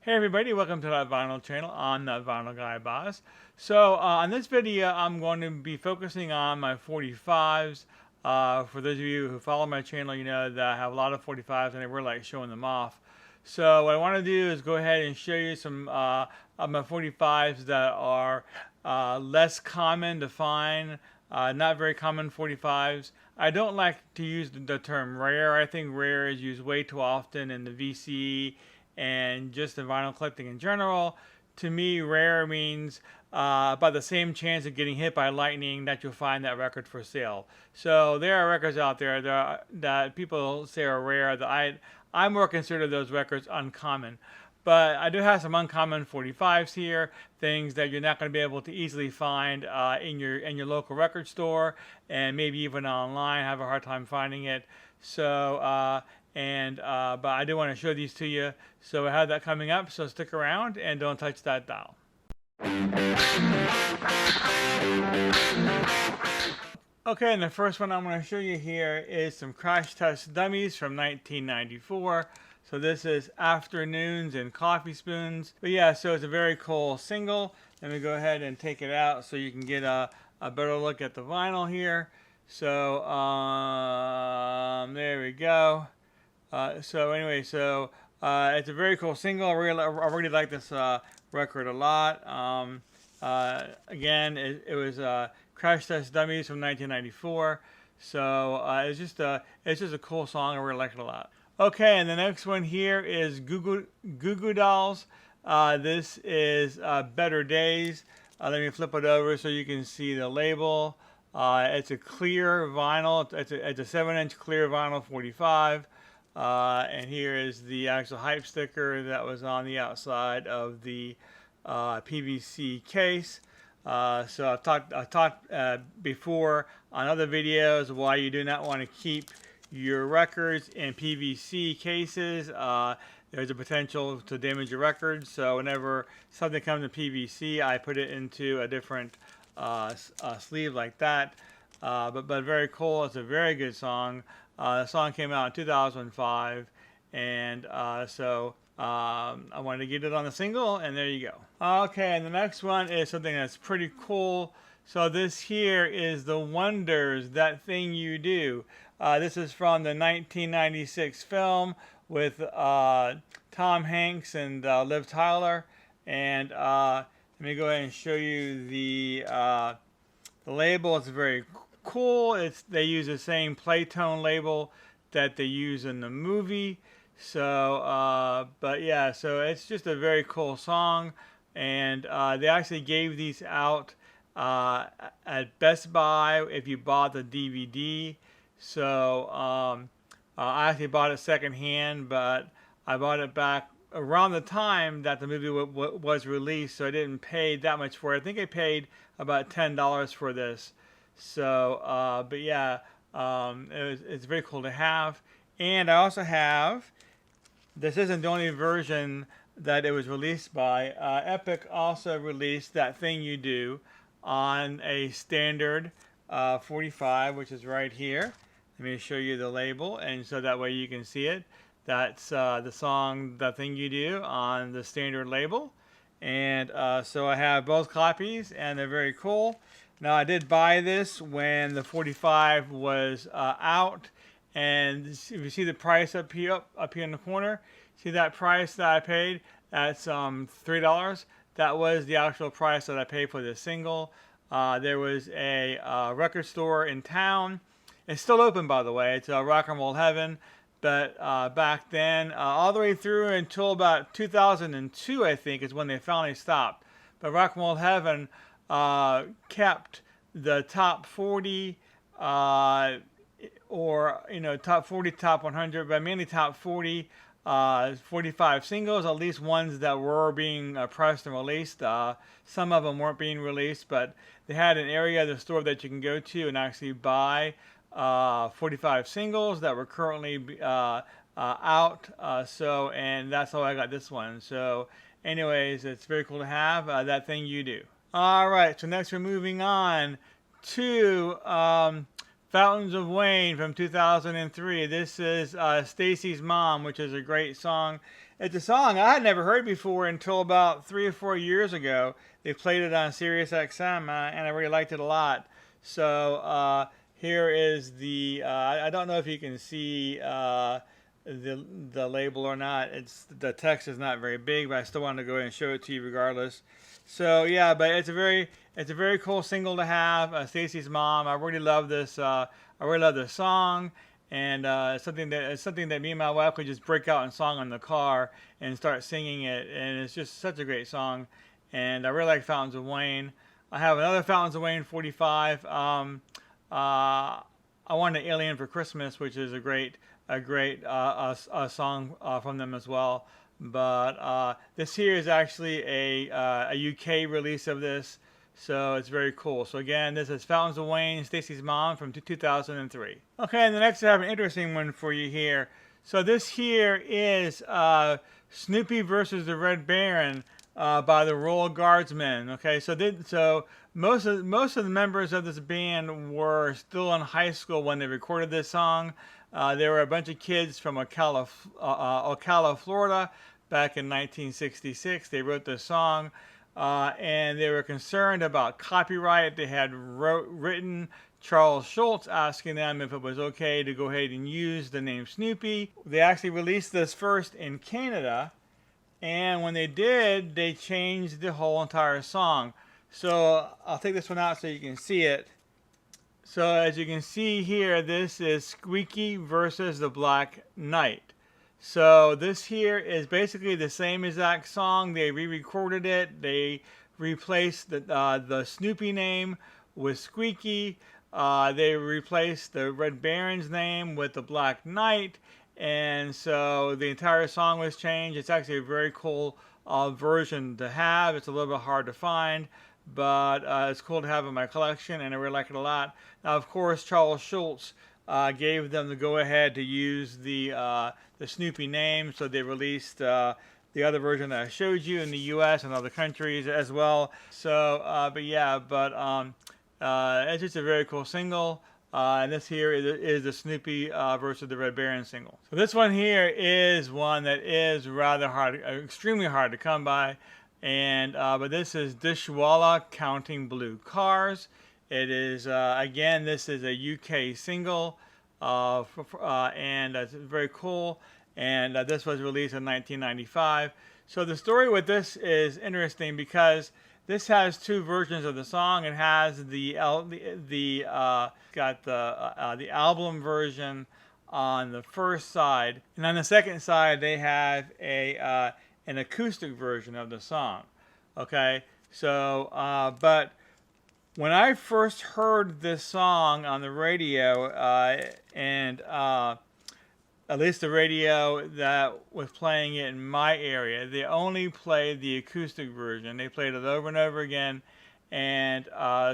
Hey everybody, welcome to that vinyl channel. I'm that vinyl guy boss. So on this video, I'm going to be focusing on my 45s. For those of you who follow my channel, you know that I have a lot of 45s and I really like showing them off. So what I want to do is go ahead and show you some of my 45s that are less common to find, not very common 45s. I don't like to use the term rare. I think rare is used way too often in the VCE and just in vinyl collecting in general. To me, rare means about the same chance of getting hit by lightning that you'll find that record for sale. So there are records out there that people say are rare that I more consider those records uncommon. But I do have some uncommon 45s here, things that you're not going to be able to easily find in your local record store, and maybe even online. Have a hard time finding it. So but I do want to show these to you. So I have that coming up. So stick around and don't touch that dial. Okay, and the first one I'm going to show you here is some Crash Test Dummies from 1994. So this is Afternoons and Coffeespoons. But yeah, so it's a very cool single. Let me go ahead and take it out so you can get a better look at the vinyl here. So there we go. So anyway, it's a very cool single. I really like this record a lot. Again, it was Crash Test Dummies from 1994. So it's just a cool song. I really like it a lot. Okay, and the next one here is Goo Goo Dolls. This is Better Days. Let me flip it over so you can see the label. It's a clear vinyl. It's a 7-inch clear vinyl 45. And here is the actual hype sticker that was on the outside of the PVC case. So I've talked before on other videos why you do not want to keep your records in PVC cases. There's a potential to damage your records. So whenever something comes in PVC, I put it into a different sleeve like that. But very cool. It's a very good song. The song came out in 2005, and I wanted to get it on the single, and there you go. Okay, and the next one is something that's pretty cool. So this here is The Wonders, That Thing You Do. This is from the 1996 film with Tom Hanks and Liv Tyler. And let me go ahead and show you the label. It's very cool. They use the same Playtone label that they use in the movie. So, but yeah, so it's just a very cool song. And they actually gave these out at Best Buy if you bought the DVD. So I actually bought it secondhand, but I bought it back around the time that the movie was released, so I didn't pay that much for it. I think I paid about $10 for this. So, but yeah, it's very cool to have. And I also have, this isn't the only version that it was released by. Epic also released That Thing You Do on a standard 45, which is right here. Let me show you the label, and so that way you can see it. That's the song That Thing You Do on the standard label. And so I have both copies, and they're very cool. Now, I did buy this when the 45 was out, and if you see the price up here in the corner, see that price that I paid? That's $3. That was the actual price that I paid for this single. There was a record store in town. It's still open, by the way. It's Rock and Roll Heaven. But back then, all the way through until about 2002, I think, is when they finally stopped. But Rock and Roll Heaven kept the top 40 or top 40, top 100, but mainly top 40 45 singles, at least ones that were being pressed and released. Some of them weren't being released, but they had an area of the store that you can go to and actually buy 45 singles that were currently out. And that's how I got this one. So anyways, it's very cool to have That Thing You Do. All right, so next we're moving on to Fountains of Wayne from 2003. This is Stacy's Mom, which is a great song. It's a song I had never heard before until about 3 or 4 years ago. They played it on Sirius XM, and I really liked it a lot. So here is the. I don't know if you can see the label or not. It's the text is not very big, but I still wanted to go ahead and show it to you regardless. So yeah, but it's a very cool single to have. Stacy's mom. I really love this. I really love this song. And it's something that me and my wife could just break out in song in the car and start singing it, and it's just such a great song. And I really like Fountains of Wayne. I have another Fountains of Wayne 45. I wanted Alien for Christmas, which is a great song from them as well. But this here is actually a UK release of this. So it's very cool. So again, this is Fountains of Wayne, Stacy's Mom from 2003. Okay, and the next I have an interesting one for you here. So this here is Snoopy versus the Red Baron by the Royal Guardsmen. Okay, so most of the members of this band were still in high school when they recorded this song. There were a bunch of kids from Ocala, Florida, back in 1966. They wrote this song. And they were concerned about copyright. They had written Charles Schulz asking them if it was okay to go ahead and use the name Snoopy. They actually released this first in Canada, and when they did, they changed the whole entire song. So I'll take this one out so you can see it. So as you can see here, this is Squeaky versus the Black Knight. So this here is basically the same exact song. They re-recorded it. They replaced the Snoopy name with Squeaky. They replaced the Red Baron's name with the Black Knight. And so the entire song was changed. It's actually a very cool version to have. It's a little bit hard to find, but it's cool to have in my collection, and I really like it a lot. Now, of course, Charles Schulz gave them the go-ahead to use the Snoopy name, so they released the other version that I showed you in the U.S. and other countries as well. So, it's just a very cool single. And this here is the Snoopy versus the Red Baron single. So this one here is one that is rather hard, extremely hard to come by. And but this is Dishwalla Counting Blue Cars. It is again, this is a UK single. And it's very cool, and this was released in 1995. So the story with this is interesting because this has two versions of the song. It has the album version on the first side, and on the second side they have an acoustic version of the song. Okay, so but when I first heard this song on the radio, and at least the radio that was playing it in my area, they only played the acoustic version. They played it over and over again, and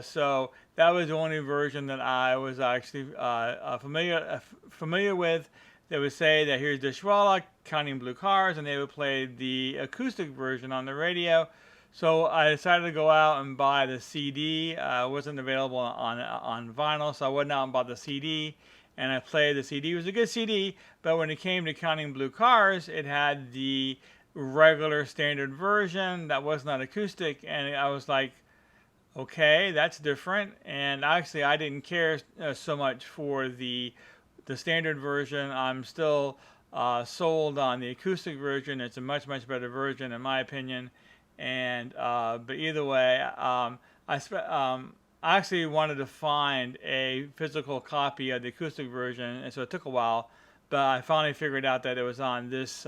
so that was the only version that I was actually familiar with. They would say that here's Dishwalla Counting Blue Cars, and they would play the acoustic version on the radio. So I decided to go out and buy the CD. It wasn't available on vinyl, so I went out and bought the CD, and I played the CD. It was a good CD, but when it came to Counting Blue Cars, it had the regular standard version that was not acoustic, and I was like, okay, that's different. And actually, I didn't care so much for the standard version. I'm still sold on the acoustic version. It's a much better version, in my opinion. And but either way, I actually wanted to find a physical copy of the acoustic version, and so it took a while, but I finally figured out that it was on this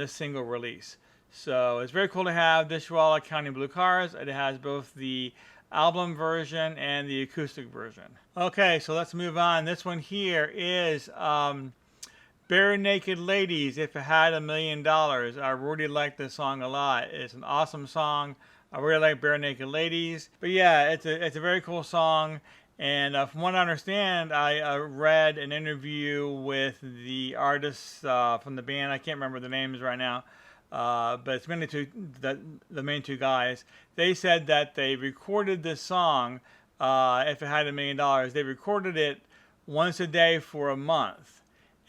single release. So it's very cool to have Dishwalla Counting Blue Cars. It has both the album version and the acoustic version. Okay, so let's move on. This one here is Bare Naked Ladies, If It Had $1 Million. I really like this song a lot. It's an awesome song. I really like Bare Naked Ladies. But yeah, it's a very cool song. And from what I understand, I read an interview with the artists from the band. I can't remember the names right now. But it's mainly the main two guys. They said that they recorded this song, If It Had $1 Million. They recorded it once a day for a month.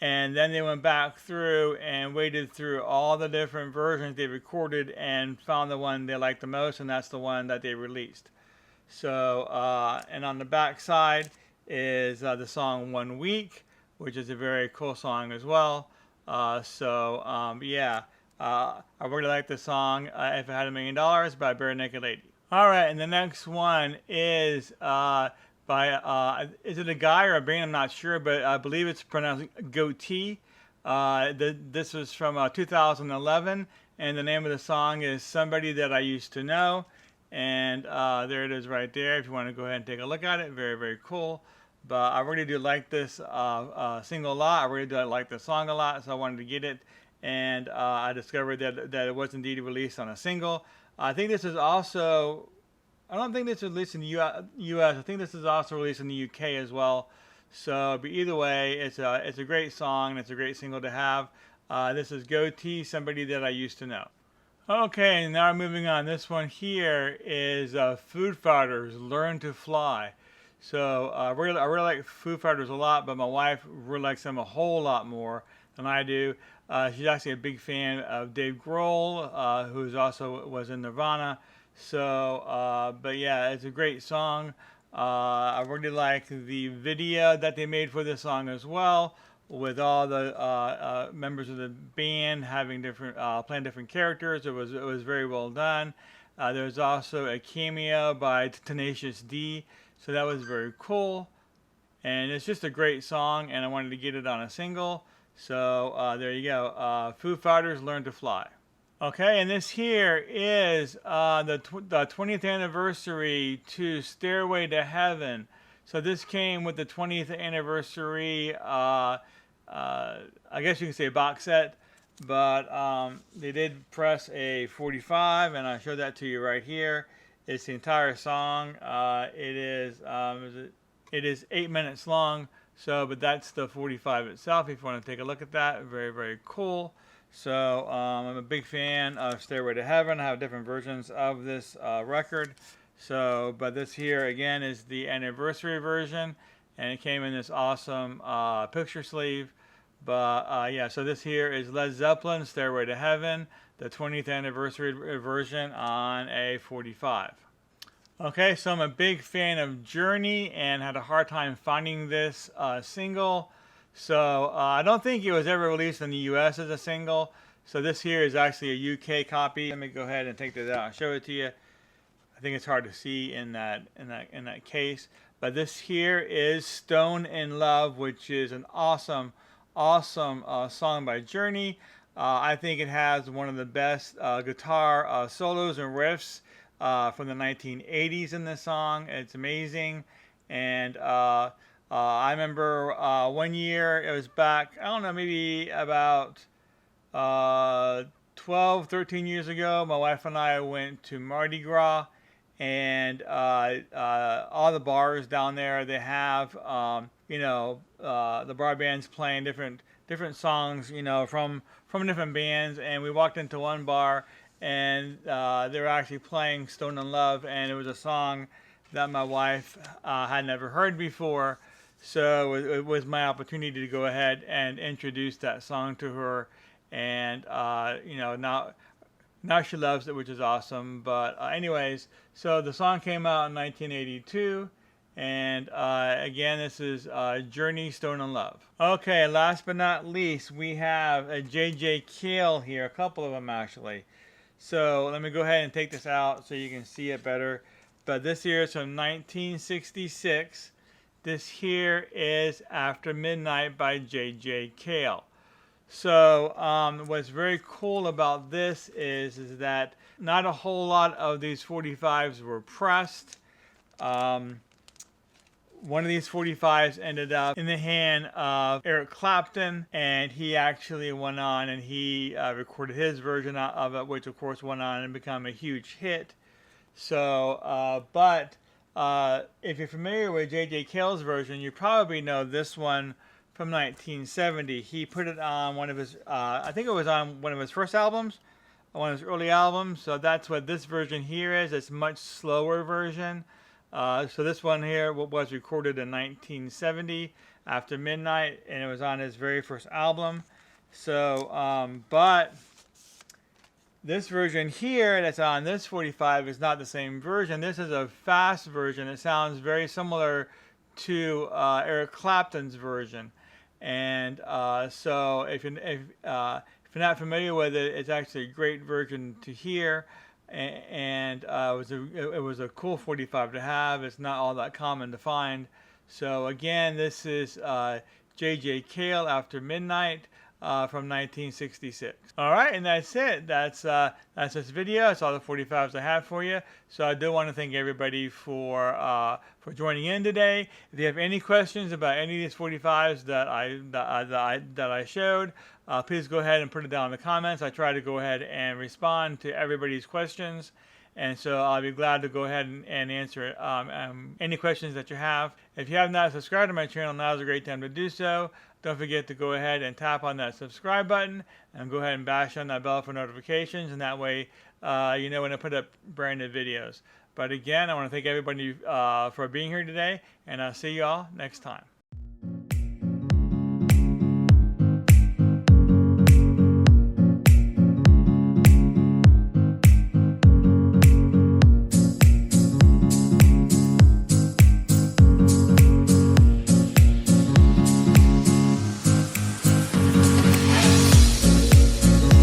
And then they went back through and waded through all the different versions they recorded and found the one they liked the most, and that's the one that they released. So, and on the back side is the song One Week, which is a very cool song as well. Yeah, I really like the song If I Had $1,000,000 by Bare Naked Lady. All right, and the next one is is it a guy or a band? I'm not sure, but I believe it's pronounced Gotye. This was from 2011, and the name of the song is Somebody That I Used to Know. And there it is right there if you want to go ahead and take a look at it. Very, very cool. But I really do like this single a lot. I really do like the song a lot, so I wanted to get it. And I discovered that it was indeed released on a single. I think this is also, I don't think this is released in the U.S. I think this is also released in the U.K. as well. So, but either way, it's a great song and it's a great single to have. This is Gotye, Somebody That I Used to Know. Okay, now moving on. This one here is Foo Fighters, Learn to Fly. So I really like Foo Fighters a lot, but my wife really likes them a whole lot more than I do. She's actually a big fan of Dave Grohl, who's also was in Nirvana. So, but yeah, it's a great song. I really like the video that they made for this song as well, with all the members of the band having different playing different characters. It was very well done. There was also a cameo by Tenacious D, so that was very cool. And it's just a great song, and I wanted to get it on a single. So there you go. Foo Fighters, Learn to Fly. Okay, and this here is the 20th anniversary to Stairway to Heaven. So this came with the 20th anniversary, I guess you can say box set, but they did press a 45, and I showed that to you right here. It's the entire song. It is 8 minutes long. So, but that's the 45 itself. If you want to take a look at that, very, very cool. So I'm a big fan of Stairway to Heaven. I have different versions of this record. So, but this here again is the anniversary version, and it came in this awesome picture sleeve. But yeah, so this here is Led Zeppelin, Stairway to Heaven, the 20th anniversary version on a 45. Okay, so I'm a big fan of Journey and had a hard time finding this single. So I don't think it was ever released in the U.S. as a single. So this here is actually a U.K. copy. Let me go ahead and take this out and show it to you. I think it's hard to see in that case. But this here is Stone in Love, which is an awesome song by Journey. I think it has one of the best guitar solos and riffs from the 1980s in this song. It's amazing. And I remember one year, it was back, I don't know, maybe about 12, 13 years ago, my wife and I went to Mardi Gras, and all the bars down there, they have, the bar bands playing different songs, from different bands, and we walked into one bar, and they were actually playing Stone in Love, and it was a song that my wife had never heard before. So it was my opportunity to go ahead and introduce that song to her, and now she loves it, which is awesome. But anyways, so the song came out in 1982, and again, this is Journey, Stone in Love. Okay, last but not least, we have a J.J. Cale here, a couple of them actually. So let me go ahead and take this out so you can see it better. But this here is from 1966. This here is After Midnight by J.J. Cale. So what's very cool about this is that not a whole lot of these 45s were pressed. One of these 45s ended up in the hand of Eric Clapton, and he actually went on and he recorded his version of it, which of course went on and became a huge hit. So, if you're familiar with J.J. Cale's version, you probably know this one from 1970. He put it on one of his, I think it was on one of his first albums, one of his early albums. So that's what this version here is. It's a much slower version. So this one here was recorded in 1970. After Midnight, and it was on his very first album. So, but this version here that's on this 45 is not the same version. This is a fast version. It sounds very similar to Eric Clapton's version. And so if you're not familiar with it, it's actually a great version to hear. And it was a cool 45 to have. It's not all that common to find. So again, this is J.J. Cale, After Midnight, from 1966. All right, and that's it. That's this video. That's all the 45s I have for you. So I do want to thank everybody for joining in today. If you have any questions about any of these 45s that I showed, please go ahead and put it down in the comments. I try to go ahead and respond to everybody's questions. And so I'll be glad to go ahead and answer any questions that you have. If you have not subscribed to my channel, now is a great time to do so. Don't forget to go ahead and tap on that subscribe button and go ahead and bash on that bell for notifications. And that way, you know when I put up brand new videos. But again, I want to thank everybody for being here today. And I'll see you all next time.